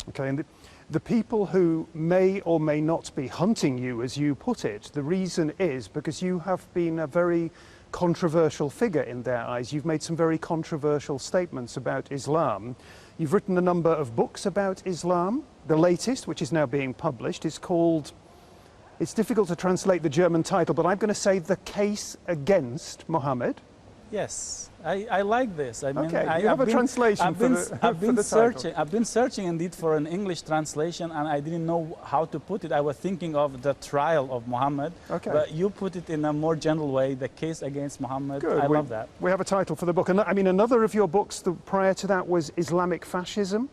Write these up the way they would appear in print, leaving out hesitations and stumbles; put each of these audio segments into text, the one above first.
Okay, and the people who may or may not be hunting you, as you put it, the reason is because you have been a very controversial figure in their eyes. You've made some very controversial statements about Islam. You've written a number of books about Islam. The latest, which is now being published, is called, it's difficult to translate the German title, but I'm going to say The Case Against Muhammad. Yes, I like this. I mean, okay, you have a translation for the title. I've been searching indeed for an English translation, and I didn't know how to put it. I was thinking of the trial of Muhammad, but you put it in a more gentle way, The Case Against Muhammad. Good. I love that. We have a title for the book. And I mean, another of your books prior to that was Islamic Fascism.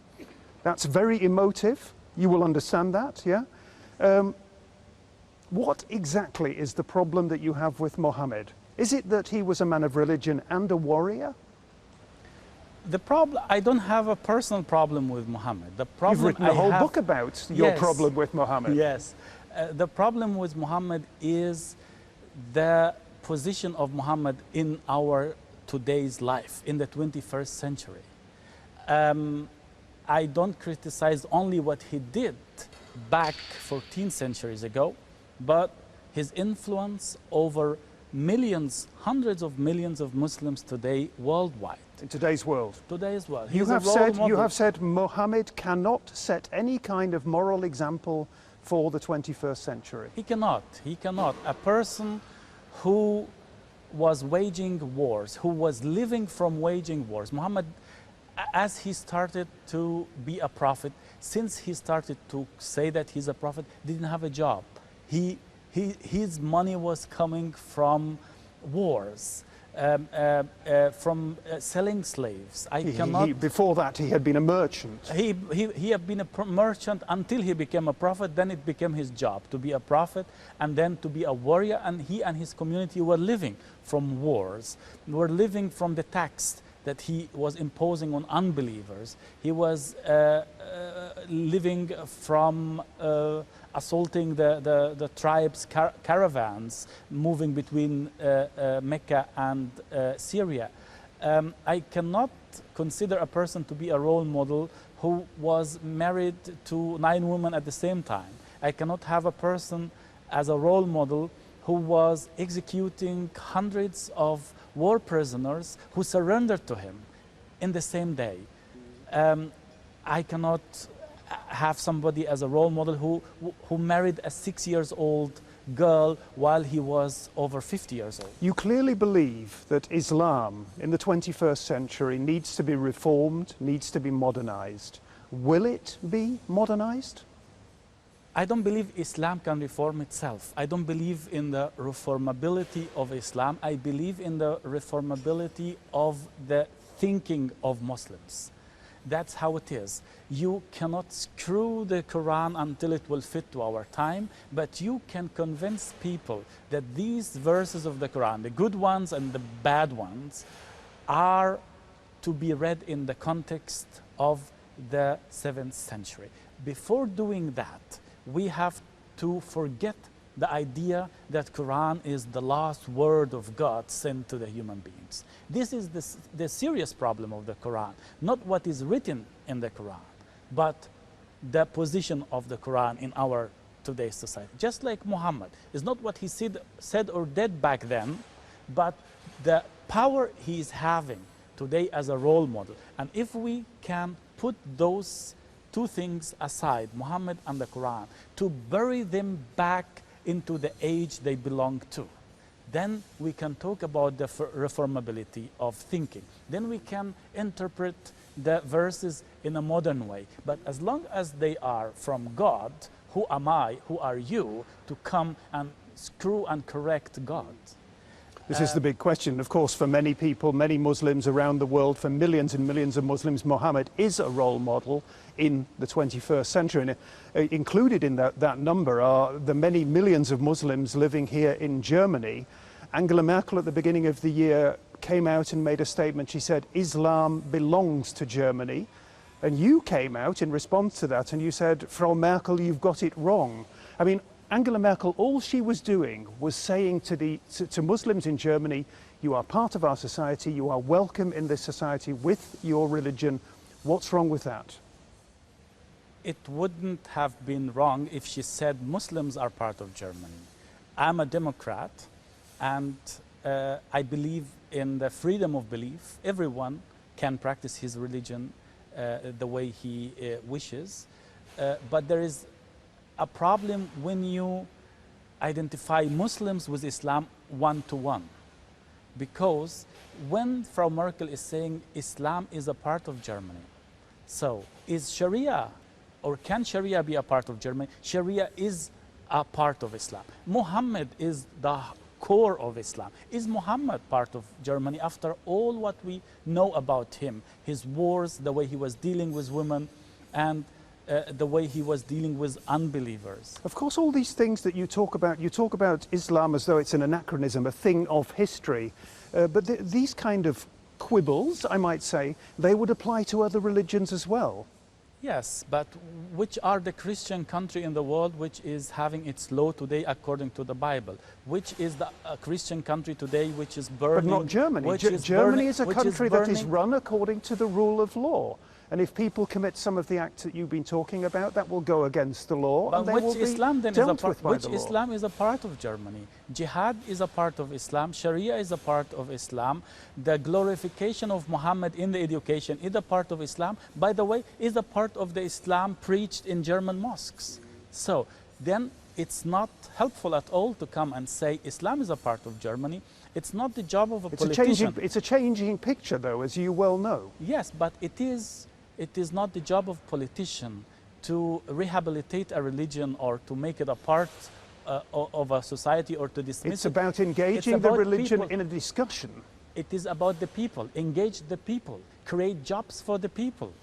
That's very emotive. You will understand that, yeah? What exactly is the problem that you have with Muhammad? Is it that he was a man of religion and a warrior? The problem, I don't have a personal problem with Muhammad. The problem You've written a whole book about your problem with Muhammad. Yes. The problem with Muhammad is the position of Muhammad in our today's life, in the 21st century. I don't criticize only what he did back 14 centuries ago, but his influence over millions, hundreds of millions of Muslims today worldwide. In today's world. Today's world. You have said Muhammad cannot set any kind of moral example for the 21st century. He cannot. He cannot. A person who was waging wars, who was living from waging wars. Muhammad, as he started to be a prophet, since he started to say that he's a prophet, didn't have a job. His money was coming from wars, from selling slaves. Before that, he had been a merchant. He had been a merchant until he became a prophet. Then it became his job to be a prophet and then to be a warrior. And he and his community were living from wars, were living from the tax that he was imposing on unbelievers. He was living from assaulting the tribes' caravans moving between Mecca and Syria. I cannot consider a person to be a role model who was married to 9 women at the same time. I cannot have a person as a role model who was executing hundreds of war prisoners who surrendered to him in the same day. I cannot have somebody as a role model who married a 6-year-old girl while he was over 50 years old. You clearly believe that Islam in the 21st century needs to be reformed, needs to be modernized. Will it be modernized? I don't believe Islam can reform itself. I don't believe in the reformability of Islam. I believe in the reformability of the thinking of Muslims. That's how it is. You cannot screw the Quran until it will fit to our time, but you can convince people that these verses of the Quran, the good ones and the bad ones, are to be read in the context of the 7th century. Before doing that, we have to forget the idea that Quran is the last word of God sent to the human beings. This is the serious problem of the Quran, not what is written in the Quran, but the position of the Quran in our today's society. Just like Muhammad, is not what he said or did back then, but the power he is having today as a role model. And if we can put those two things aside, Muhammad and the Quran, to bury them back into the age they belong to, then we can talk about the reformability of thinking. Then we can interpret the verses in a modern way. But as long as they are from God, who am I, who are you, to come and screw and correct God? This is the big question. Of course, for many people, many Muslims around the world, for millions and millions of Muslims, Muhammad is a role model in the 21st century. And included in that number are the many millions of Muslims living here in Germany. Angela Merkel at the beginning of the year came out and made a statement. She said, Islam belongs to Germany. And you came out in response to that and you said, Frau Merkel, you've got it wrong. I mean, Angela Merkel, all she was doing was saying to Muslims in Germany, you are part of our society, you are welcome in this society with your religion. What's wrong with that? it wouldn't have been wrong if she said Muslims are part of Germany. I'm a Democrat, and I believe in the freedom of belief. Everyone can practice his religion the way he wishes, but there is a problem when you identify Muslims with Islam one-to-one. Because when Frau Merkel is saying Islam is a part of Germany, so is Sharia, or can Sharia be a part of Germany? Sharia is a part of Islam. Muhammad is the core of Islam. Is Muhammad part of Germany after all what we know about him? His wars, the way he was dealing with women, and the way he was dealing with unbelievers. Of course, all these things that you talk about Islam as though it's an anachronism, a thing of history. But these kind of quibbles, I might say, they would apply to other religions as well. Yes, but which are the Christian country in the world which is having its law today according to the Bible? Which is the Christian country today which is burning? But not Germany. Germany is a country that is run according to the rule of law. And if people commit some of the acts that you've been talking about, that will go against the law. But and they which will be Islam then dealt is a part? with by Which the law. Islam is a part of Germany? Jihad is a part of Islam. Sharia is a part of Islam. The glorification of Muhammad in the education is a part of Islam. By the way, is a part of the Islam preached in German mosques. So then it's not helpful at all to come and say Islam is a part of Germany. It's not the job of a politician. It's a changing picture, though, as you well know. Yes, but it is not the job of politician to rehabilitate a religion or to make it a part of a society or to dismiss it. It's about engaging the religion in a discussion. It is about the people. Engage the people. Create jobs for the people.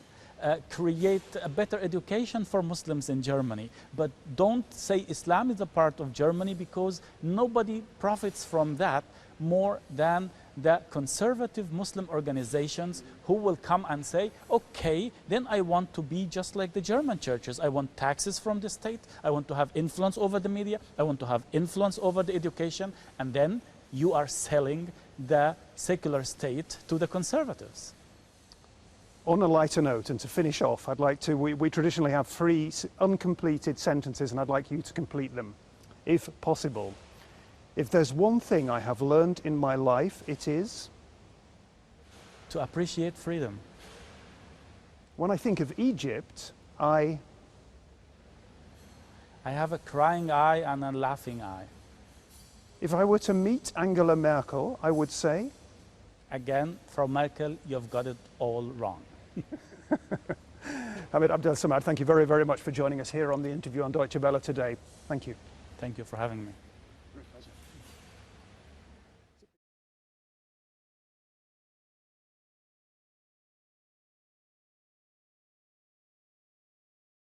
Create a better education for Muslims in Germany. But don't say Islam is a part of Germany, because nobody profits from that more than the conservative Muslim organizations who will come and say, okay, then I want to be just like the German churches. I want taxes from the state. I want to have influence over the media. I want to have influence over the education. And then you are selling the secular state to the conservatives. On a lighter note, and to finish off, I'd like to, we traditionally have 3 uncompleted sentences, and I'd like you to complete them, if possible. If there's one thing I have learned in my life, it is? To appreciate freedom. When I think of Egypt, I have a crying eye and a laughing eye. If I were to meet Angela Merkel, I would say? Again, Frau Merkel, you've got it all wrong. Hamed Abdel-Samad, thank you very, very much for joining us here on the interview on Deutsche Welle today. Thank you. Thank you for having me.